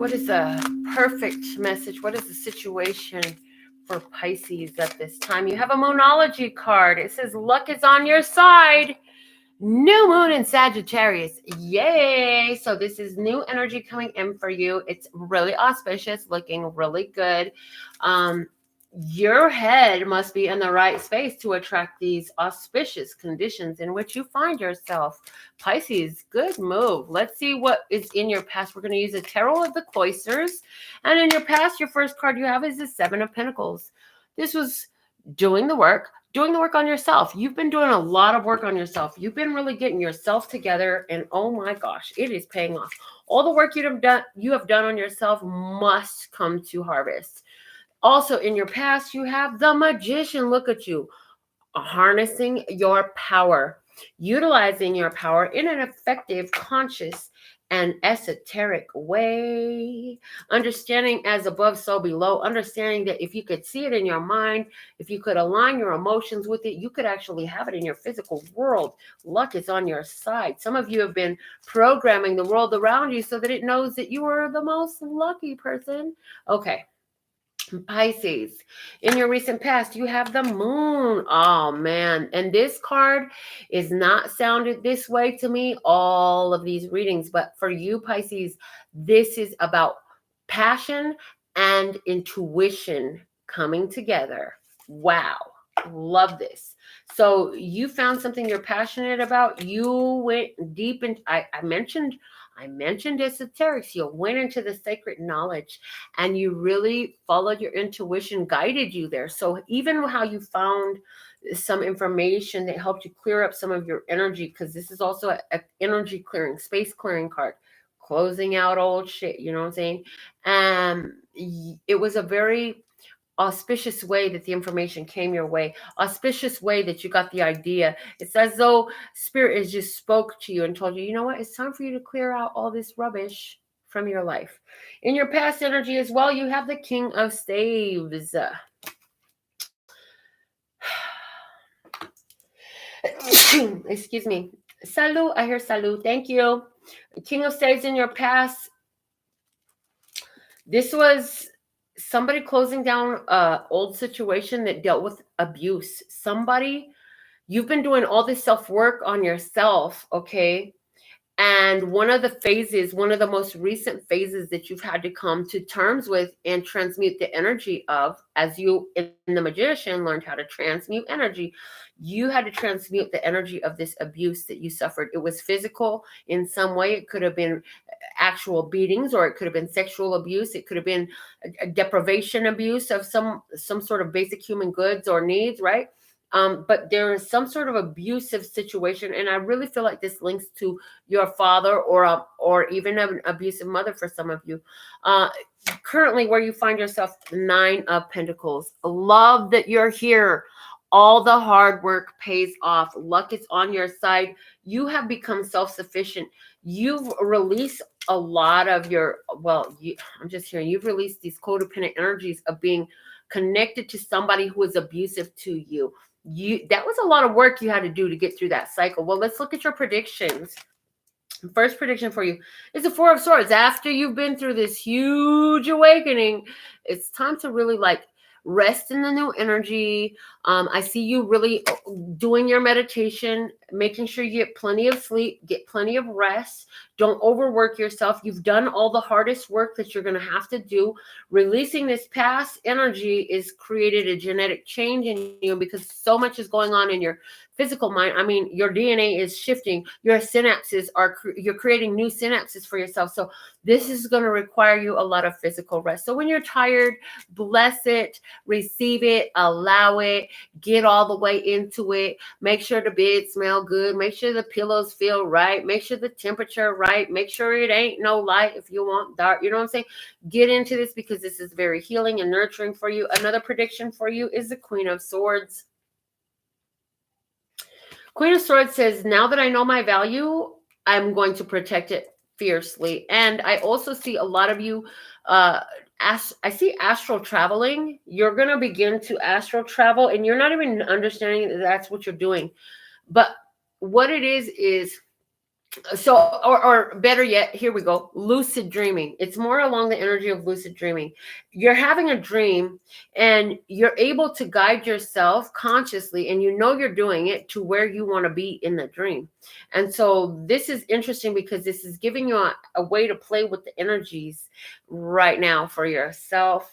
What is the perfect message? What is the situation for Pisces at this time? You have a Moonology card. It says luck is on your side. New moon in Sagittarius. Yay. So this is new energy coming in for you. It's really auspicious, looking really good. Your head must be in the right space to attract these auspicious conditions in which you find yourself. Pisces, good move. Let's see what is in your past. We're going to use a tarot of the cloisters. And in your past, your first card you have is the Seven of Pentacles. This was doing the work on yourself. You've been doing a lot of work on yourself. You've been really getting yourself together, and oh my gosh, it is paying off. All the work you have done on yourself must come to harvest. Also, in your past, you have the Magician. Look at you, harnessing your power, utilizing your power in an effective, conscious, and esoteric way. Understanding as above, so below. Understanding that if you could see it in your mind, if you could align your emotions with it, you could actually have it in your physical world. Luck is on your side. Some of you have been programming the world around you so that it knows that you are the most lucky person. Okay. Pisces, in your recent past, you have the moon. Oh man. And this card is not sounded this way to me, all of these readings. But for you, Pisces, this is about passion and intuition coming together. Wow. Love this. So you found something you're passionate about. You went deep into, I mentioned esoterics. You went into the sacred knowledge and you really followed your intuition, guided you there. So even how you found some information that helped you clear up some of your energy, because this is also an energy clearing, space clearing card, closing out old shit, you know what I'm saying? It was a very auspicious way that the information came your way, auspicious way that you got the idea. It's as though spirit has just spoke to you and told you, you know what, it's time for you to clear out all this rubbish from your life. In your past energy as well, you have the King of Staves. Excuse me. Salud. I hear salud. Thank you. King of Staves in your past. This was somebody closing down an old situation that dealt with abuse. Somebody, you've been doing all this self-work on yourself, okay? And one of the most recent phases that you've had to come to terms with and transmute the energy of, as you in the Magician learned how to transmute energy, you had to transmute the energy of this abuse that you suffered. It was physical in some way. It could have been actual beatings, or it could have been sexual abuse. It could have been a deprivation abuse of some sort of basic human goods or needs, right? But there is some sort of abusive situation, and I really feel like this links to your father or even an abusive mother for some of you. Currently, where you find yourself, 9 of Pentacles. Love that you're here. All the hard work pays off. Luck is on your side. You have become self-sufficient. You've released a lot of your, I'm just hearing, you've released these codependent energies of being connected to somebody who is abusive to you. That was a lot of work you had to do to get through that cycle. Well, let's look at your predictions. First prediction for you is the 4 of Swords. After you've been through this huge awakening, it's time to really rest in the new energy. I see you really doing your meditation, making sure you get plenty of sleep, get plenty of rest. Don't overwork yourself. You've done all the hardest work that you're going to have to do. Releasing this past energy is created a genetic change in you because so much is going on in your physical mind. I mean, your DNA is shifting. Your synapses you're creating new synapses for yourself. So this is going to require you a lot of physical rest. So when you're tired, bless it, receive it, allow it, get all the way into it. Make sure the bed smell good. Make sure the pillows feel right. Make sure the temperature right. Make sure it ain't no light if you want dark. You know what I'm saying? Get into this because this is very healing and nurturing for you. Another prediction for you is the Queen of Swords. Queen of Swords says, now that I know my value, I'm going to protect it fiercely. And I also see a lot of you, I see astral traveling. You're going to begin to astral travel, and you're not even understanding that that's what you're doing. But what it is So, or better yet, here we go, lucid dreaming. It's more along the energy of lucid dreaming. You're having a dream and you're able to guide yourself consciously, and you know you're doing it to where you want to be in the dream. And so this is interesting because this is giving you a way to play with the energies right now for yourself.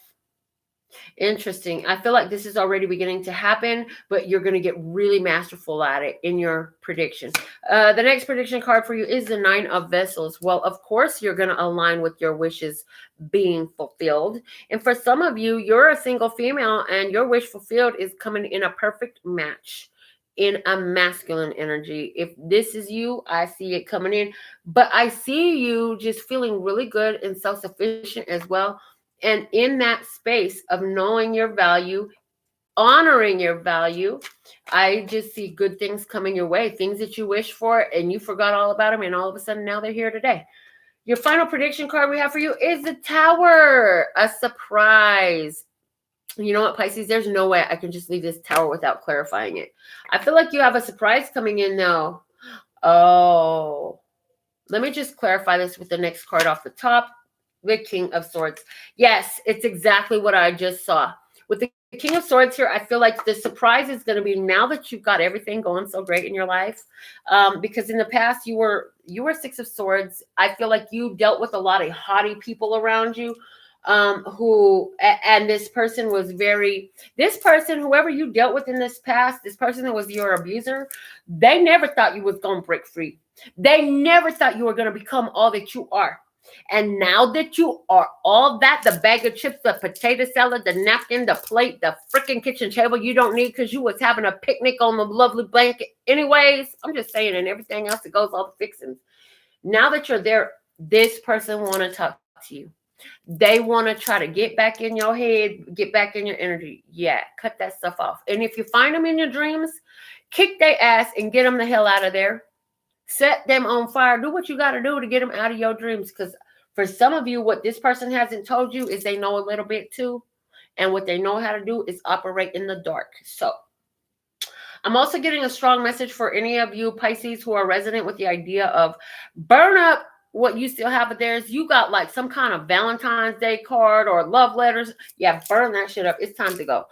Interesting. I feel like this is already beginning to happen, but you're going to get really masterful at it in your prediction. The next prediction card for you is the Nine of Vessels. Well, of course, you're going to align with your wishes being fulfilled. And for some of you, you're a single female and your wish fulfilled is coming in a perfect match in a masculine energy. If this is you, I see it coming in, but I see you just feeling really good and self-sufficient as well. And in that space of knowing your value, honoring your value, I just see good things coming your way, things that you wish for and you forgot all about them, and all of a sudden now they're here today. Your final prediction card we have for you is the Tower, a surprise. You know what, Pisces, there's no way I can just leave this Tower without clarifying it. I feel like you have a surprise coming in though. Oh, let me just clarify this with the next card off the top. The King of Swords. Yes, it's exactly what I just saw. With the King of Swords here, I feel like the surprise is going to be now that you've got everything going so great in your life. Because in the past, you were Six of Swords. I feel like you dealt with a lot of haughty people around you. And this person was whoever you dealt with in this past, this person that was your abuser, they never thought you was going to break free. They never thought you were going to become all that you are. And now that you are all that, the bag of chips, the potato salad, the napkin, the plate, the freaking kitchen table you don't need because you was having a picnic on the lovely blanket anyways. I'm just saying, and everything else that goes, all the fixings. Now that you're there, this person want to talk to you. They want to try to get back in your head, get back in your energy. Yeah, cut that stuff off. And if you find them in your dreams, kick their ass and get them the hell out of there. Set them on fire. Do what you got to do to get them out of your dreams. Because for some of you, what this person hasn't told you is they know a little bit too. And what they know how to do is operate in the dark. So I'm also getting a strong message for any of you Pisces who are resonant with the idea of burn up what you still have of theirs. You got like some kind of Valentine's Day card or love letters. Yeah, burn that shit up. It's time to go.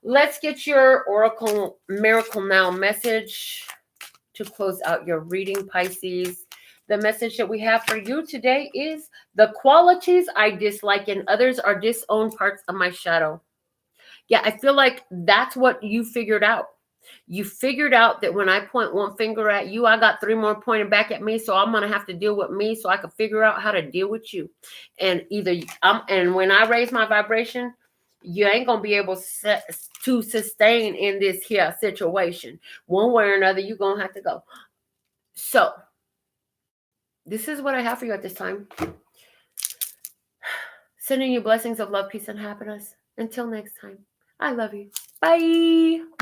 Let's get your Oracle Miracle Now message to close out your reading, Pisces. The message that we have for you today is the qualities I dislike in others are disowned parts of my shadow. Yeah, I feel like that's what you figured out. You figured out that when I point one finger at you, I got three more pointing back at me. So I'm going to have to deal with me so I can figure out how to deal with you. And and when I raise my vibration, you ain't going to be able to sustain in this here situation. One way or another, you're going to have to go. So this is what I have for you at this time. Sending you blessings of love, peace, and happiness. Until next time, I love you. Bye.